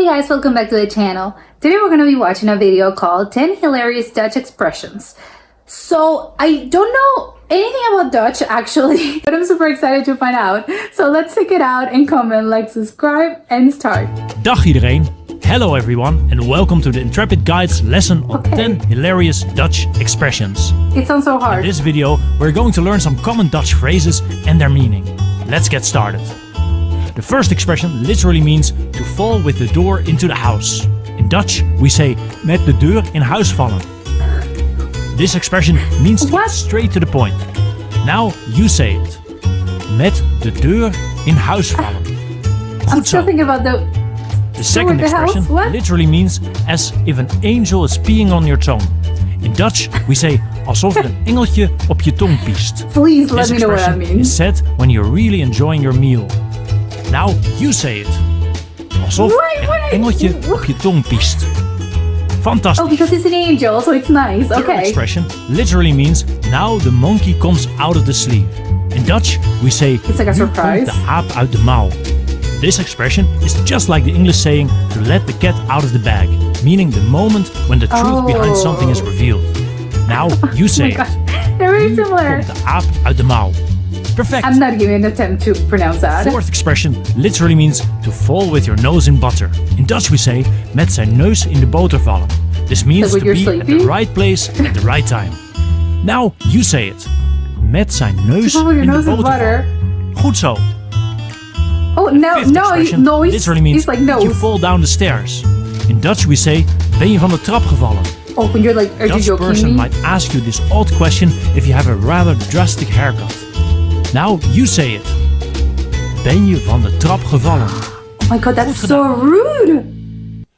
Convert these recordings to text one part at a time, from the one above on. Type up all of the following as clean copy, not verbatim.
guys, welcome back to the channel. Today we're going to be watching a video called 10 Hilarious Dutch Expressions. So I don't know anything about Dutch actually, but I'm super excited to find out. So let's check it out and comment, like, subscribe and start. Dag iedereen. Hello everyone and welcome to the Intrepid Guide's lesson on 10 hilarious Dutch expressions. It sounds so hard. In this video we're going to learn some common Dutch phrases and their meaning. Let's get started. The first expression literally means to fall with the door into the house. In Dutch we say met de deur in huis vallen. This expression means to get straight to the point. Now you say it. Met de deur in huis vallen. I'm still thinking about The second expression literally means as if an angel is peeing on your tongue. In Dutch we say alsof er een engeltje op je tong piest. Please let me know what that means. Is said when you're really enjoying your meal. Now you say it. Alsof er een engeltje op je tong piest. Fantastic. Oh, because it's an angel, so it's nice. The third Okay. expression literally means now the monkey comes out of the sleeve. In Dutch we say It's like a nu surprise. komt de aap uit de mouw. This expression is just like the English saying to let the cat out of the bag, meaning the moment when the truth behind something is revealed. Now you say God, it. they're very Nu similar. komt de aap uit de mouw. Perfect. I'm not giving an attempt to pronounce that. Fourth expression literally means to fall with your nose in butter. In Dutch we say met zijn neus in de boter vallen. This means Like to when be you're at the sleeping? right place at the right time. Now you say it. Met zijn neus Oh, your in de nose in boter butter. vallen. Goed zo. Oh, no, Fifth expression no, literally means it's like that you nose. fall down the stairs. In Dutch we say ben je van de trap gevallen. Oh, when you're like, are you Dutch joking person me? might ask you this odd question if you have a rather drastic haircut. Now you say it. Ben je van de trap gevallen? Oh my god, that's so rude.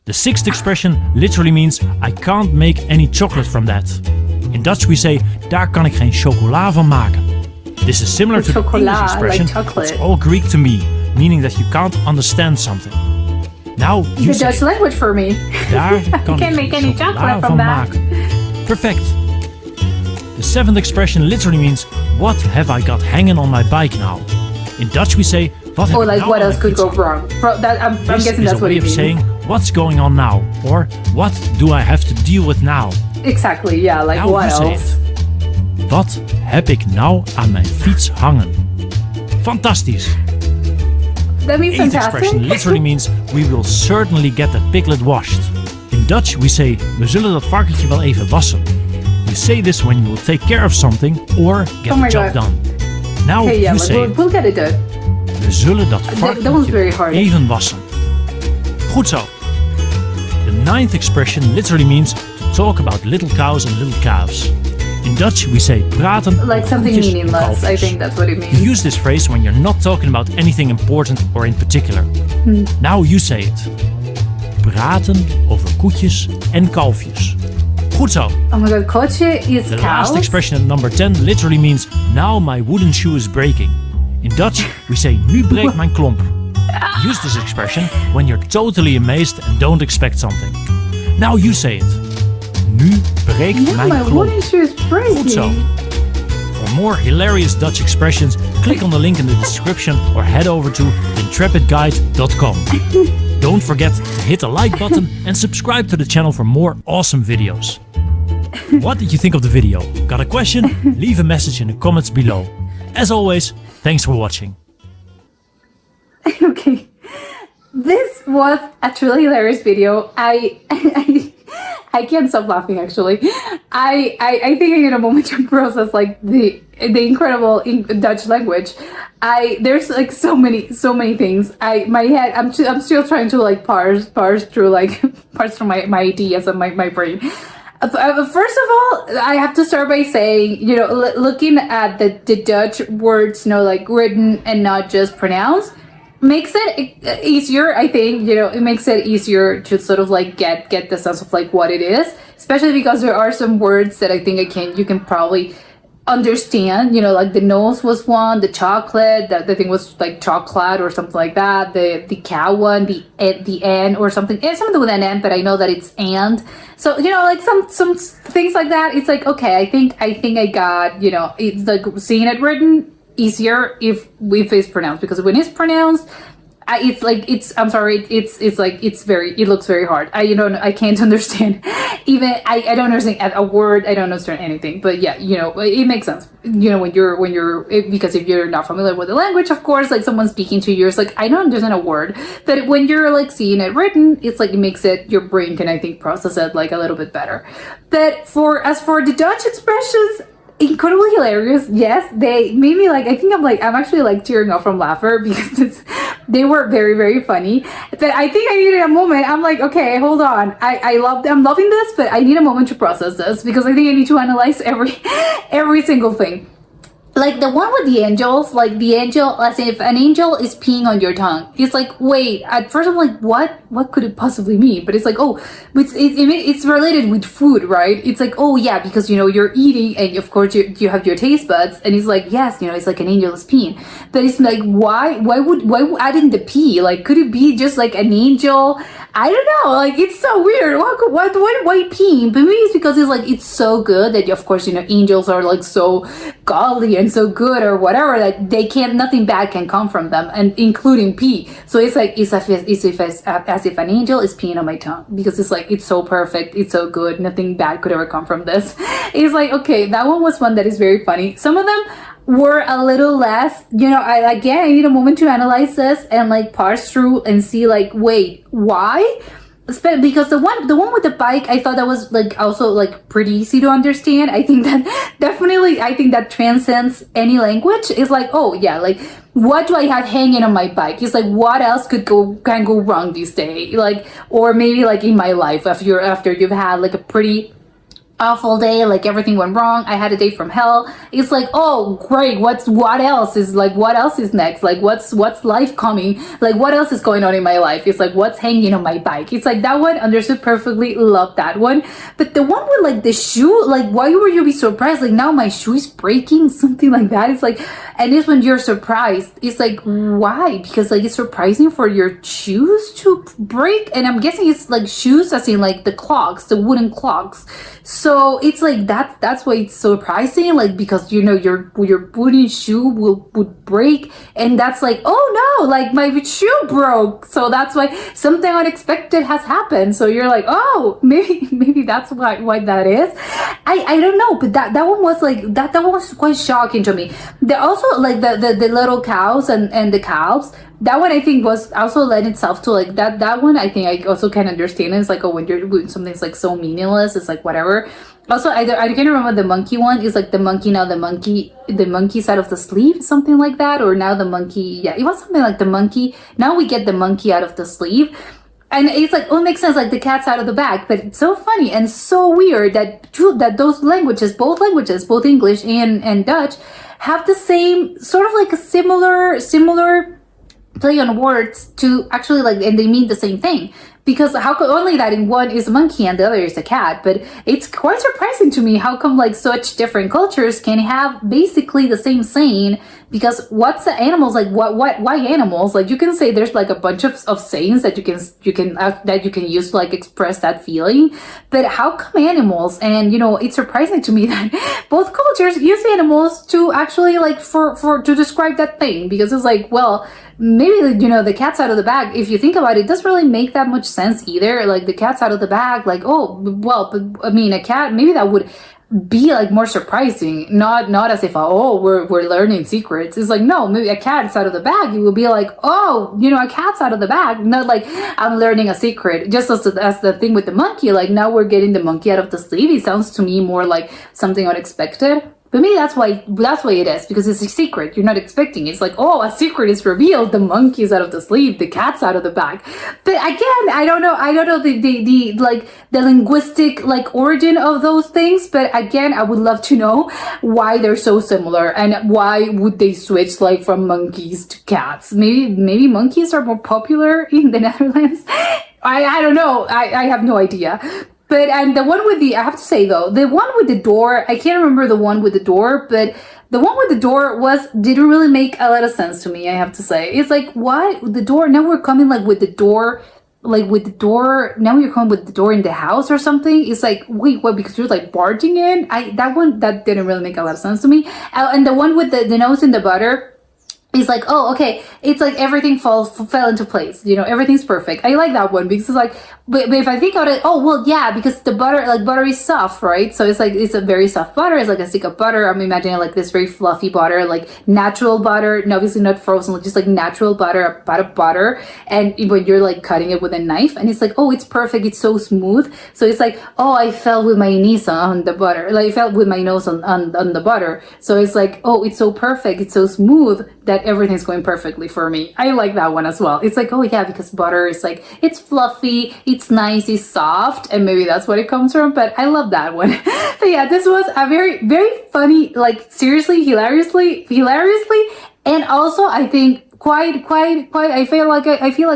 The sixth expression literally means I can't make any chocolate from that. In Dutch we say daar kan ik geen chocola van maken. This is similar to the Chocola, English expression. like chocolate. It's all Greek to me, meaning that you can't understand something. Now you The say Dutch language for me. daar kan can't ik make geen any chocola chocolate from van that. maken. Perfect. The seventh expression literally means what have I got hanging on my bike now? In Dutch we say wat heb Or ik like, nou what aan else mijn could fiets go hangen? wrong? Bro, that, I'm This guessing is that's a what way it of means. saying what's going on now, or what do I have to deal with now? Exactly, yeah, like Now what you say else? it. Wat heb ik nou aan mijn fiets hangen? Fantastisch. That means Eighth fantastic. expression literally means we will certainly get that piglet washed. In Dutch we say we zullen dat varkentje wel even wassen. You say this when you will take care of something or get Oh my the job God. done. Now Okay, yeah, you like, say we'll get it done. we zullen dat that was varkentje very hard. even wassen. Goed zo. The ninth expression literally means to talk about little cows and little calves. In Dutch we say praten Like over something koetjes en meaningless, I kalfjes. think that's what it You means. use this phrase when you're not talking about anything important or in particular. Now you say it. Praten over koetjes en kalfjes. Goed zo. Oh my god, coche is The cows? last expression at number 10 literally means now my wooden shoe is breaking. In Dutch we say nu breekt mijn klomp. Use this expression when you're totally amazed and don't expect something. Now you say it. Nu breekt Yeah, mijn my klomp. wooden shoe is breaking. Goed zo. For more hilarious Dutch expressions, click on the link in the description or head over to intrepidguide.com. Don't forget to hit the like button and subscribe to the channel for more awesome videos. What did you think of the video? Got a question? Leave a message in the comments below. As always, thanks for watching. Okay. This was a truly hilarious video. I can't stop laughing actually. I think I need a moment to process like the incredible Dutch language. There's like so many things. My head I'm still trying to like parse through like parse through my ideas and my brain. First of all, I have to start by saying, you know, looking at the Dutch words, you know, like written and not just pronounced, makes it easier. I think, you know, it makes it easier to sort of like get the sense of like what it is, especially because there are some words that I think you can probably understand, you know, like the nose was one, the chocolate, the thing was like chocolate or something like that, the cow one, the N or something, it's something with an N, but I know that it's and. So, you know, like some things like that, it's like, okay, I think I got, you know, it's like seeing it written easier if it's pronounced, because when it's pronounced, it's like I'm sorry, it's like it looks very hard. I can't understand even I don't understand a word. I don't understand anything. But yeah, it makes sense. When you're because if you're not familiar with the language, of course, like someone speaking to you, it's like I don't understand a word. But when you're like seeing it written, it's like it makes it your brain can, I think, process it like a little bit better. But as for the Dutch expressions, incredibly hilarious. Yes, they made me like, I think I'm actually like tearing up from laughter because they were very, very funny. But I think I needed a moment. I'm like, okay, hold on. I'm loving this, but I need a moment to process this because I think I need to analyze every single thing. Like the one with the angels, like the angel, as if an angel is peeing on your tongue. It's like, wait, at first I'm like, what could it possibly mean? But it's like, oh, it's related with food, right? It's like, oh yeah, because you're eating and of course you have your taste buds, and it's like, yes, it's like an angel is peeing. But it's like, why add in the pee? Like, could it be just like an angel? I don't know, like it's so weird. Why peeing? But maybe it's because it's like it's so good that of course angels are like so godly and so good or whatever that nothing bad can come from them, and including pee. So it's like it's as if an angel is peeing on my tongue because it's like it's so perfect, it's so good, nothing bad could ever come from this. It's like, okay, that one was one that is very funny. Some of them were a little less, I need a moment to analyze this and like parse through and see like, wait, why? Because the one with the bike, I thought that was like also like pretty easy to understand. I think that transcends any language. It's like, oh yeah, like what do I have hanging on my bike? It's like, what else can go wrong this day? Like, or maybe like in my life after you've had like a pretty awful day, like everything went wrong, I had a day from hell. It's like, oh great, what else is next? Like what's life coming? Like what else is going on in my life? It's like, what's hanging on my bike? It's like that one, understood perfectly, love that one. But the one with like the shoe, like why would you be surprised? Like now my shoe is breaking, something like that. It's like, and it's when you're surprised, it's like, why? Because like it's surprising for your shoes to break, and I'm guessing it's like shoes as in like the wooden clogs. So it's like that's why it's surprising, like because your wooden shoe would break, and that's like, oh no, like my shoe broke. So that's why something unexpected has happened. So you're like, oh, maybe that's why that is. I don't know, but that one was like that one was quite shocking to me. There also like the little cows and the calves. That one I think was also led itself to like that one I think I also can understand. It's like, oh, when something's like so meaningless, it's like whatever. Also, I can't remember the monkey one. Is like the monkey side of the sleeve, something like that, or now the monkey. Yeah, it was something like the monkey. Now we get the monkey out of the sleeve. And it's like, oh, it makes sense, like the cat's out of the bag. But it's so funny and so weird that those languages, both English and Dutch, have the same sort of like a similar play on words to actually like, and they mean the same thing. Because how could only that in one is a monkey and the other is a cat? But it's quite surprising to me how come like such different cultures can have basically the same saying. Because what's the animals like? Why animals? Like you can say there's like a bunch of sayings that you can use to like express that feeling. But how come animals? And it's surprising to me that both cultures use animals to actually like for to describe that thing. Because it's like, well, maybe the cat's out of the bag, if you think about it, it doesn't really make that much sense either. Like the cat's out of the bag, like, oh well, but I mean a cat, maybe that would be like more surprising, not as if we're learning secrets. It's like, no, maybe a cat's out of the bag, it would be like, oh, a cat's out of the bag, not like I'm learning a secret. Just as the thing with the monkey, like now we're getting the monkey out of the sleeve. It sounds to me more like something unexpected. But maybe that's why it is, because it's a secret. You're not expecting it. It's like, oh, a secret is revealed. The monkey's out of the sleeve. The cat's out of the bag. But again, I don't know the linguistic like origin of those things. But again, I would love to know why they're so similar and why would they switch like from monkeys to cats. Maybe monkeys are more popular in the Netherlands. I don't know. I have no idea. But, and the one with I have to say though, the one with the door, I can't remember the one with the door, but the one with the door didn't really make a lot of sense to me, I have to say. It's like, why the door? Now we're coming like with the door, now you're coming with the door in the house or something. It's like, wait, what? Because you're like barging in? That didn't really make a lot of sense to me. And the one with the nose in the butter, it's like, oh, okay, it's like everything fell into place, everything's perfect. I like that one because it's like, but if I think about it, oh well, yeah, because the butter is soft, right? So it's like, it's a very soft butter. It's like a stick of butter. I'm imagining like this very fluffy butter, like natural butter, and obviously not frozen, just like natural butter, a pot of butter. And when you're like cutting it with a knife, and it's like, oh, it's perfect, it's so smooth. So it's like, oh, I fell with my knees on the butter, like I fell with my nose on the butter. So it's like, oh, it's so perfect, it's so smooth that everything's going perfectly for me. I like that one as well. It's like, oh yeah, because butter is like, it's fluffy, it's nice, it's soft, and maybe that's what it comes from, but I love that one. But yeah, this was a very, very funny, like seriously, hilariously, and also I think quite I feel like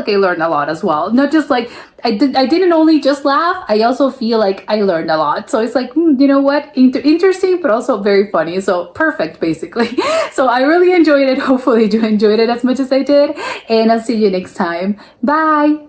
I learned a lot as well. Not just like I didn't only just laugh, I also feel like I learned a lot. So it's like, you know what, interesting, but also very funny. So perfect, basically. So I really enjoyed it. Hopefully you enjoyed it as much as I did, and I'll see you next time. Bye.